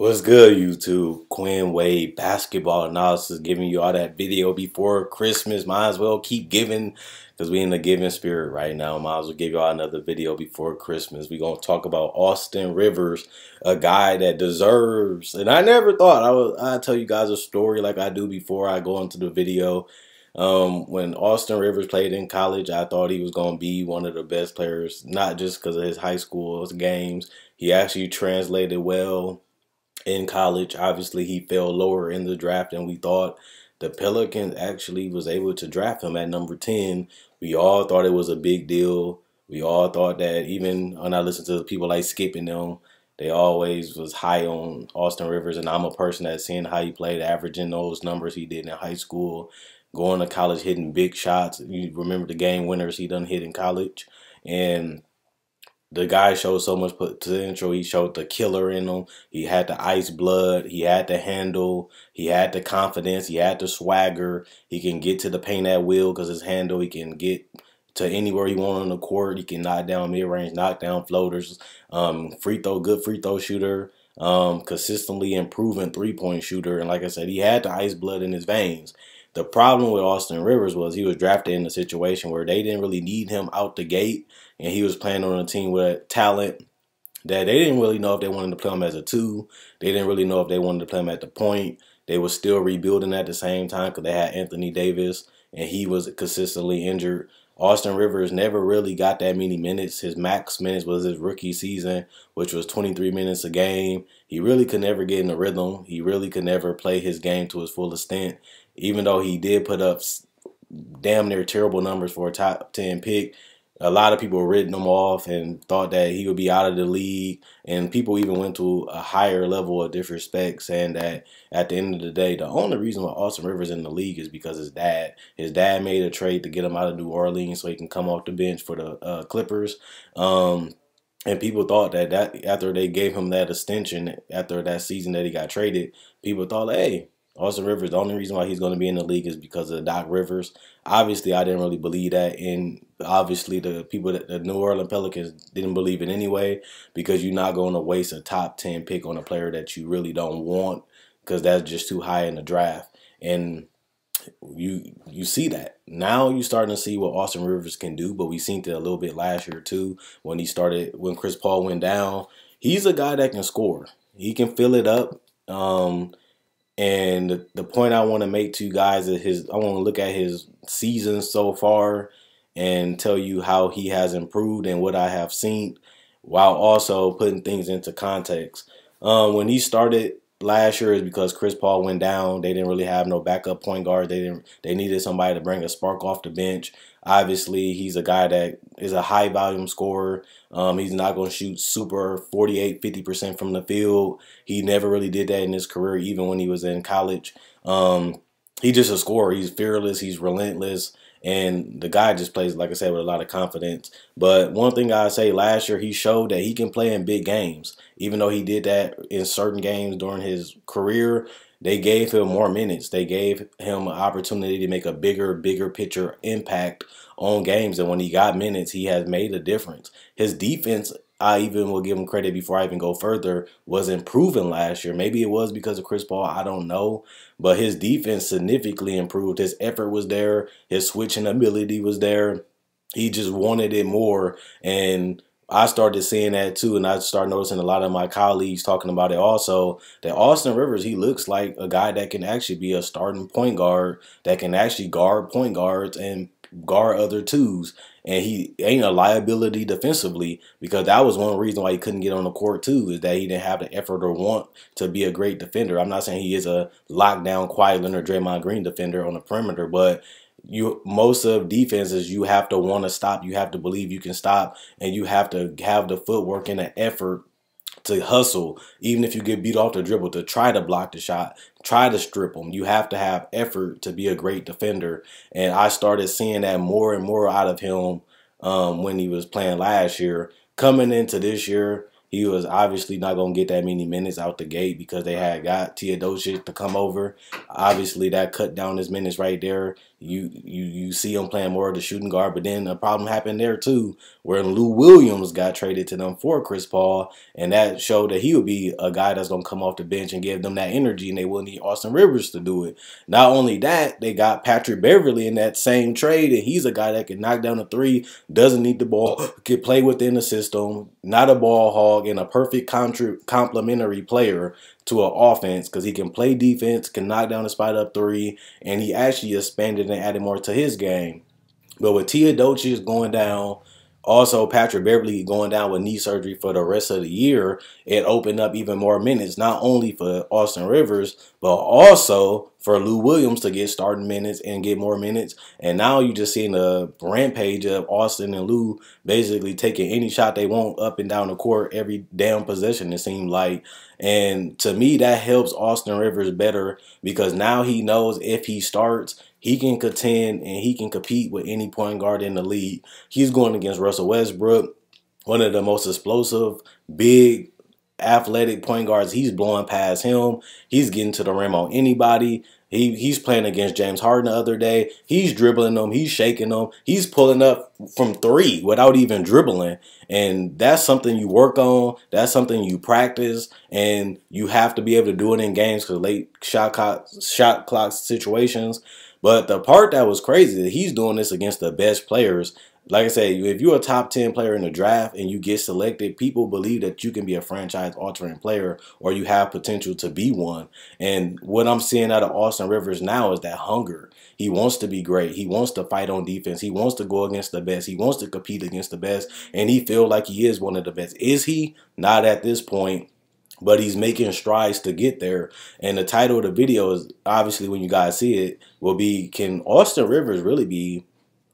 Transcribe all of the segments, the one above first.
What's good, YouTube? Quinn Wade basketball analysis, giving you all that video before Christmas. Might as well keep giving because we in the giving spirit right now. Might as well give y'all another video before Christmas. We're gonna talk about Austin Rivers, a guy that deserves. And I never thought I'd tell you guys a story like I do before I go into the video. When Austin Rivers played in college, I thought he was gonna be one of the best players, not just because of his high school games. He actually translated well in college. Obviously, he fell lower in the draft than we thought. The Pelicans actually was able to draft him at number 10. We all thought it was a big deal. We all thought that, even when I listened to people like Skip and them, they always was high on Austin Rivers. And I'm a person that's seeing how he played, averaging those numbers he did in high school, going to college, hitting big shots. You remember the game winners he done hit in college. And the guy showed so much potential. He showed the killer in him. He had the ice blood. He had the handle. He had the confidence. He had the swagger. He can get to the paint at will because his handle. He can get to anywhere he wants on the court. He can knock down mid-range, knock down floaters. Good free throw shooter. Consistently improving three-point shooter. And like I said, he had the ice blood in his veins. The problem with Austin Rivers was he was drafted in a situation where they didn't really need him out the gate, and he was playing on a team with talent that they didn't really know if they wanted to play him as a two. They didn't really know if they wanted to play him at the point. They were still rebuilding at the same time because they had Anthony Davis, and he was consistently injured. Austin Rivers never really got that many minutes. His max minutes was his rookie season, which was 23 minutes a game. He really could never get in the rhythm. He really could never play his game to his full extent, even though he did put up damn near terrible numbers for a top 10 pick. A lot of people were written him off and thought that he would be out of the league. And people even went to a higher level of disrespect, saying that at the end of the day, the only reason why Austin Rivers in the league is because his dad. His dad made a trade to get him out of New Orleans so he can come off the bench for the Clippers. And people thought that after they gave him that extension, after that season that he got traded, people thought, hey, Austin Rivers, the only reason why he's going to be in the league is because of Doc Rivers. Obviously, I didn't really believe that. And obviously, the New Orleans Pelicans didn't believe it anyway, because you're not going to waste a top 10 pick on a player that you really don't want, because that's just too high in the draft. And you see that. Now you're starting to see what Austin Rivers can do, but we seen it a little bit last year too when Chris Paul went down. He's a guy that can score. He can fill it up. And the point I want to make to you guys is I want to look at his season so far and tell you how he has improved and what I have seen, while also putting things into context. When he started last year is because Chris Paul went down. They didn't really have no backup point guard. They needed somebody to bring a spark off the bench. Obviously, he's a guy that is a high volume scorer. He's not going to shoot super 48, 50% from the field. He never really did that in his career, even when he was in college. He's just a scorer. He's fearless. He's relentless. And the guy just plays, like I said, with a lot of confidence. But one thing I say, last year he showed that he can play in big games. Even though he did that in certain games during his career, they gave him more minutes. They gave him an opportunity to make a bigger picture impact on games. And when he got minutes, he has made a difference. His defense, I even will give him credit before I even go further, was improving last year. Maybe it was because of Chris Paul, I don't know. But his defense significantly improved. His effort was there. His switching ability was there. He just wanted it more. And I started seeing that too, and I started noticing a lot of my colleagues talking about it also, that Austin Rivers, he looks like a guy that can actually be a starting point guard, that can actually guard point guards and guard other twos. And he ain't a liability defensively, because that was one reason why he couldn't get on the court too, is that he didn't have the effort or want to be a great defender. I'm not saying he is a lockdown Kawhi Leonard, Draymond Green defender on the perimeter, but most of defenses, you have to want to stop. You have to believe you can stop, and you have to have the footwork and the effort to hustle, even if you get beat off the dribble, to try to block the shot, try to strip them. You have to have effort to be a great defender. And I started seeing that more and more out of him when he was playing last year. Coming into this year, He was obviously not going to get that many minutes out the gate because they had got Teodosic to come over. Obviously, that cut down his minutes right there. You see him playing more of the shooting guard, but then a problem happened there too, where Lou Williams got traded to them for Chris Paul, and that showed that he would be a guy that's going to come off the bench and give them that energy, and they will need Austin Rivers to do it. Not only that, they got Patrick Beverly in that same trade, and he's a guy that can knock down a three, doesn't need the ball, can play within the system, not a ball hog, and a perfect complementary player to an offense because he can play defense, can knock down a spot up three, and he actually expanded and added more to his game. But with Teodosic going down, also Patrick Beverly going down with knee surgery for the rest of the year, it opened up even more minutes, not only for Austin Rivers, but also for Lou Williams to get starting minutes and get more minutes. And now you just seeing the rampage of Austin and Lou basically taking any shot they want up and down the court every damn possession, it seemed like. And to me, that helps Austin Rivers better because now he knows if he starts, he can contend and he can compete with any point guard in the league. He's going against Russell Westbrook, one of the most explosive, big, athletic point guards. He's blowing past him. He's getting to the rim on anybody. He's playing against James Harden the other day. He's dribbling them. He's shaking them. He's pulling up from three without even dribbling. And that's something you work on. That's something you practice. And you have to be able to do it in games because late shot clock situations. But the part that was crazy, that he's doing this against the best players. Like I said, if you're a top 10 player in the draft and you get selected, people believe that you can be a franchise-altering player or you have potential to be one. And what I'm seeing out of Austin Rivers now is that hunger. He wants to be great. He wants to fight on defense. He wants to go against the best. He wants to compete against the best. And he feels like he is one of the best. Is he? Not at this point. But he's making strides to get there. And the title of the video is, obviously when you guys see it, will be, can Austin Rivers really be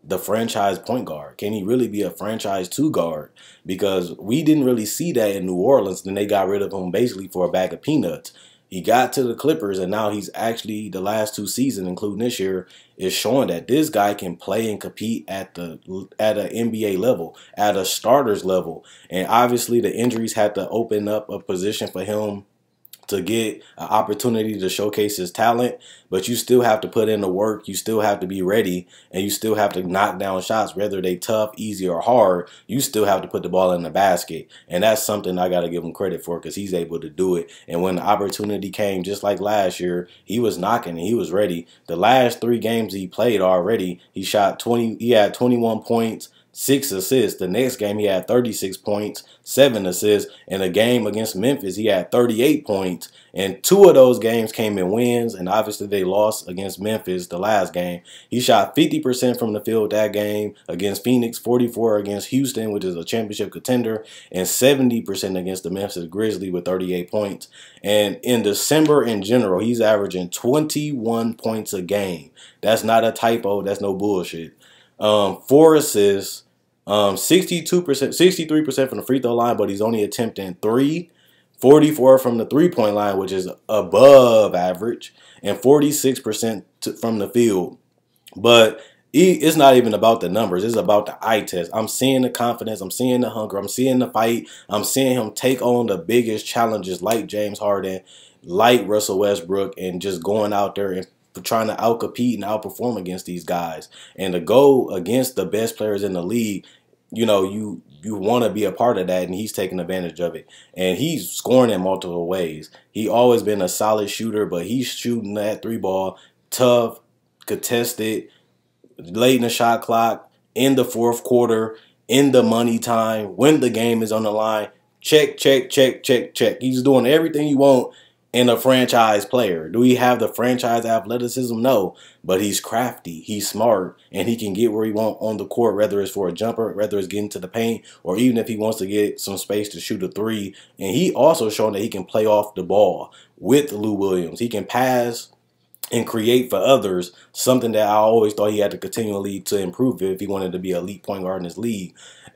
the franchise point guard? Can he really be a franchise two guard? Because we didn't really see that in New Orleans. Then they got rid of him basically for a bag of peanuts. He got to the Clippers, and now he's actually, the last two seasons, including this year, is showing that this guy can play and compete at an NBA level, at a starter's level. And obviously the injuries had to open up a position for him to get an opportunity to showcase his talent, but you still have to put in the work. You still have to be ready, and you still have to knock down shots, whether they tough, easy, or hard. You still have to put the ball in the basket, and that's something I got to give him credit for because he's able to do it. And when the opportunity came, just like last year, he was knocking and he was ready. The last 3 games he played already, he shot 20. He had 21 points. 6 assists. The next game, he had 36 points, 7 assists. In a game against Memphis, he had 38 points. And 2 of those games came in wins, and obviously they lost against Memphis the last game. He shot 50% from the field that game against Phoenix, 44 against Houston, which is a championship contender, and 70% against the Memphis Grizzlies with 38 points. And in December in general, he's averaging 21 points a game. That's not a typo. That's no bullshit. 4 assists. 62%, 63% from the free throw line, but he's only attempting 3. 44 from the three-point line, which is above average, and 46% from the field. But it's not even about the numbers. It's about the eye test. I'm seeing the confidence. I'm seeing the hunger. I'm seeing the fight. I'm seeing him take on the biggest challenges like James Harden, like Russell Westbrook, and just going out there and trying to outcompete and outperform against these guys. And to go against the best players in the league, you know, you want to be a part of that, and he's taking advantage of it. And he's scoring in multiple ways. He always been a solid shooter, but he's shooting that 3-ball tough, contested, late in the shot clock, in the fourth quarter, in the money time, when the game is on the line. Check, check, check, check, check. He's doing everything you want in a franchise player. Do he have the franchise athleticism? No, but he's crafty, he's smart, and he can get where he wants on the court, whether it's for a jumper, whether it's getting to the paint, or even if he wants to get some space to shoot a 3. And he also shown that he can play off the ball with Lou Williams. He can pass and create for others, something that I always thought he had to continually to improve if he wanted to be an elite point guard in this league,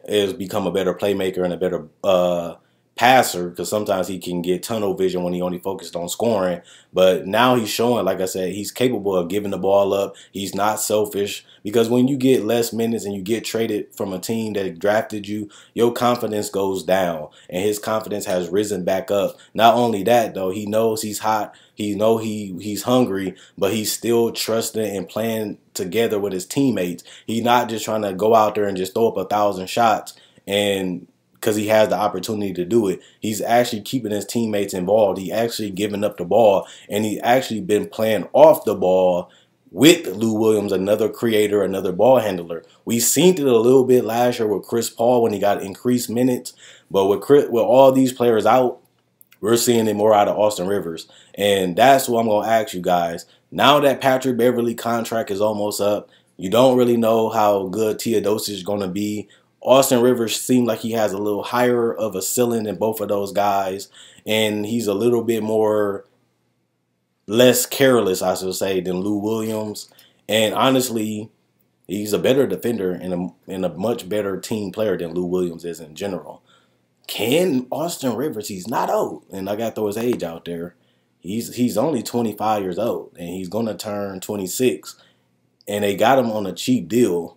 is become a better playmaker and a better passer, because sometimes he can get tunnel vision when he only focused on scoring. But now he's showing, like I said, he's capable of giving the ball up. He's not selfish, because when you get less minutes and you get traded from a team that drafted you, your confidence goes down, and his confidence has risen back up. Not only that, though, he knows he's hot. He know he's hungry, but he's still trusting and playing together with his teammates. He's not just trying to go out there and just throw up 1,000 shots and because he has the opportunity to do it. He's actually keeping his teammates involved. He actually giving up the ball, and he actually been playing off the ball with Lou Williams, another creator, another ball handler. We seen it a little bit last year with Chris Paul when he got increased minutes, but with all these players out, we're seeing it more out of Austin Rivers. And that's what I'm going to ask you guys. Now that Patrick Beverley contract is almost up, you don't really know how good Teodosic is going to be. Austin Rivers seemed like he has a little higher of a ceiling than both of those guys. And he's a little bit more less careless, I should say, than Lou Williams. And honestly, he's a better defender and a much better team player than Lou Williams is in general. Can Austin Rivers, he's not old, and I got to throw his age out there. He's only 25 years old, and he's going to turn 26. And they got him on a cheap deal.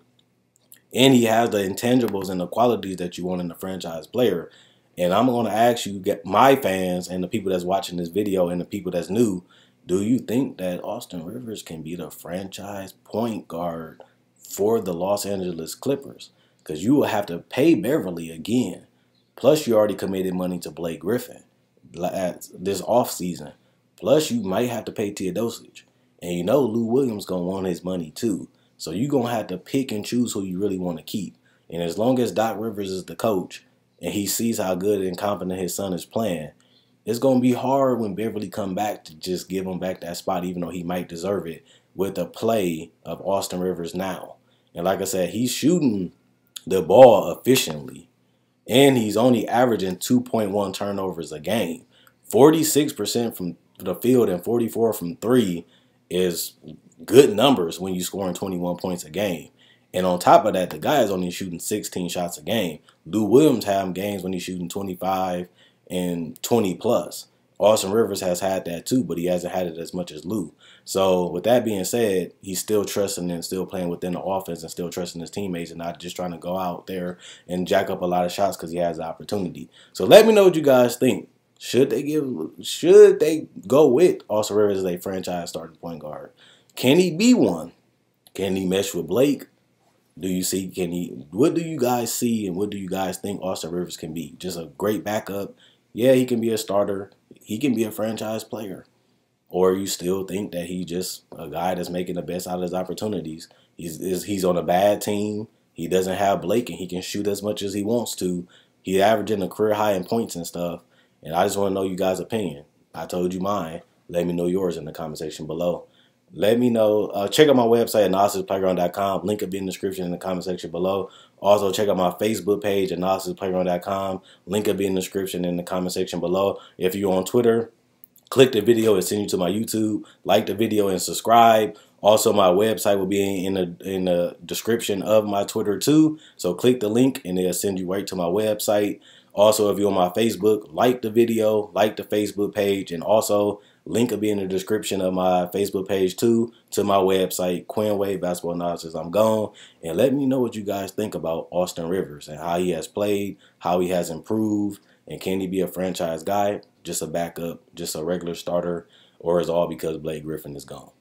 And he has the intangibles and the qualities that you want in a franchise player. And I'm going to ask you, my fans and the people that's watching this video and the people that's new, do you think that Austin Rivers can be the franchise point guard for the Los Angeles Clippers? Because you will have to pay Beverley again. Plus, you already committed money to Blake Griffin this offseason. Plus, you might have to pay Teodosic. And you know Lou Williams going to want his money too. So you're going to have to pick and choose who you really want to keep. And as long as Doc Rivers is the coach and he sees how good and confident his son is playing, it's going to be hard when Beverley come back to just give him back that spot, even though he might deserve it, with the play of Austin Rivers now. And like I said, he's shooting the ball efficiently. And he's only averaging 2.1 turnovers a game. 46% from the field and 44 from three is good numbers when you're scoring 21 points a game. And on top of that, the guy is only shooting 16 shots a game. Lou Williams have games when he's shooting 25 and 20 plus. Austin Rivers has had that too, but he hasn't had it as much as Lou. So with that being said, he's still trusting and still playing within the offense and still trusting his teammates and not just trying to go out there and jack up a lot of shots because he has the opportunity. So let me know what you guys think. Should they go with Austin Rivers as a franchise starting point guard? Can he be one? Can he mesh with Blake? What do you guys see and what do you guys think Austin Rivers can be? Just a great backup. Yeah, he can be a starter. He can be a franchise player. Or you still think that he's just a guy that's making the best out of his opportunities. He's on a bad team. He doesn't have Blake and he can shoot as much as he wants to. He's averaging a career high in points and stuff. And I just want to know you guys' opinion. I told you mine. Let me know yours in the comment section below. Let me know. Check out my website at analysisplayground.com. Link will be in the description in the comment section below. Also, check out my Facebook page at analysisplayground.com. Link will be in the description in the comment section below. If you're on Twitter, click the video and send you to my YouTube. Like the video and subscribe. Also, my website will be in the description of my Twitter too. So click the link and it'll send you right to my website. Also, if you're on my Facebook, like the video, like the Facebook page, and also link will be in the description of my Facebook page too to my website, Quinn Wade Basketball Analysis. I'm gone. And let me know what you guys think about Austin Rivers and how he has played, how he has improved, and can he be a franchise guy, just a backup, just a regular starter, or is all because Blake Griffin is gone?